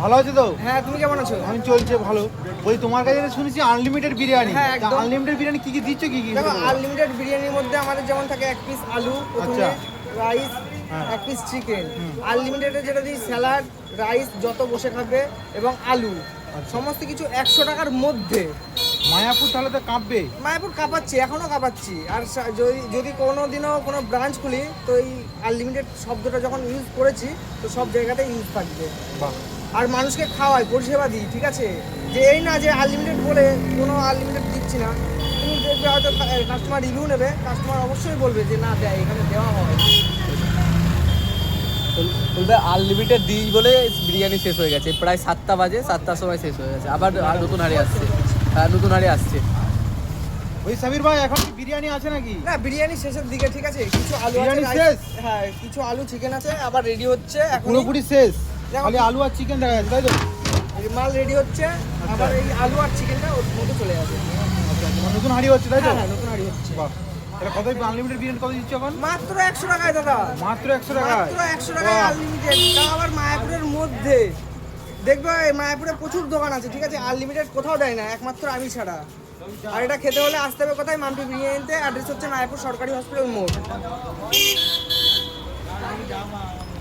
ভালো আছে তো? হ্যাঁ, তুমি কেমন আছো? আমি চলছে ভালো। বলি তোমার কাছে শুনেছি আনলিমিটেড বিরিয়ানি। হ্যাঁ, একদম। আনলিমিটেড বিরিয়ানি কি কি দিচ্ছ, কি কি? দেখো, আনলিমিটেড বিরিয়ানির মধ্যে আমাদের যেমন থাকে 1 পিস আলু প্রথমে, আচ্ছা। রাইস, হ্যাঁ। 1 পিস চিকেন। আনলিমিটেডে যেটা দিই স্যালাড, রাইস যত বসে খাবে এবং আলু, সমস্ত কিছু 100 টাকার মধ্যে। মায়াপুর তাহলে তো কাঁপবে। মায়াপুর কাঁপাচ্ছি, এখনও কাঁপাচ্ছি। আর যদি কোনো দিনও কোনো ব্রাঞ্চ খুলি তো এই আনলিমিটেড শব্দটা যখন ইউজ করেছি তো সব জায়গাতেই ইউজ থাকবে। বাহ। আর মানুষকে খাওয়াই, পরিষেবা দিই, ঠিক আছে? যে এই না যে আনলিমিটেড বলে কোনো আনলিমিটেড দিচ্ছি না। তুমি দেখবে হয়তো কাস্টমার রিভিউ নেবে, কাস্টমার অবশ্যই বলবে যে না দেয়, এখানে দেওয়া হয়। বলবে আনলিমিটেড দিই বলে বিরিয়ানি শেষ হয়ে গেছে, প্রায় 7টা বাজে, 7টার সময় শেষ হয়ে গেছে। আবার নতুন হাড়ি আসছে, নতুন হাড়ি আসছে। ওই সাবির ভাই, এখন কি বিরিয়ানি আছে নাকি? না, বিরিয়ানি শেষের দিকে, ঠিক আছে? কিছু আলু আছে, বিরিয়ানি rice- শেষ? হ্যাঁ, কিছু আলু চিকেন আছে, আবার রেডি হচ্ছে এখন। পুরোপুরি শেষ, দেখো, খালি আলু আর চিকেন দেখা যাচ্ছে, তাই তো? মাল রেডি হচ্ছে, আবার এই আলু আর চিকেনটা ওর মধ্যে চলে যাবে। আচ্ছা, তোমার নতুন হাঁড়ি হচ্ছে, তাই তো? হ্যাঁ, হ্যাঁ, নতুন হাঁড়ি হচ্ছে। বাহ। এটা কত আনলিমিটেড বিরিয়ানি কত দিচ্ছ এখন? মাত্র 100 টাকায় দাদা, মাত্র 100 টাকায়? মাত্র 100 টাকায় আনলিমিটেড, তাও আবার মায়াপুরের মধ্যে। দেখবে মায়াপুরে প্রচুর দোকান আছে, ঠিক আছে? আনলিমিটেড কোথাও দেয় না, একমাত্র আমি ছাড়া। আর এটা খেতে হলে আসতে হবে কোথায়? মাম্পি বিরিয়ানিতে। অ্যাড্রেস হচ্ছে মায়াপুর সরকারি হসপিটাল মোড়।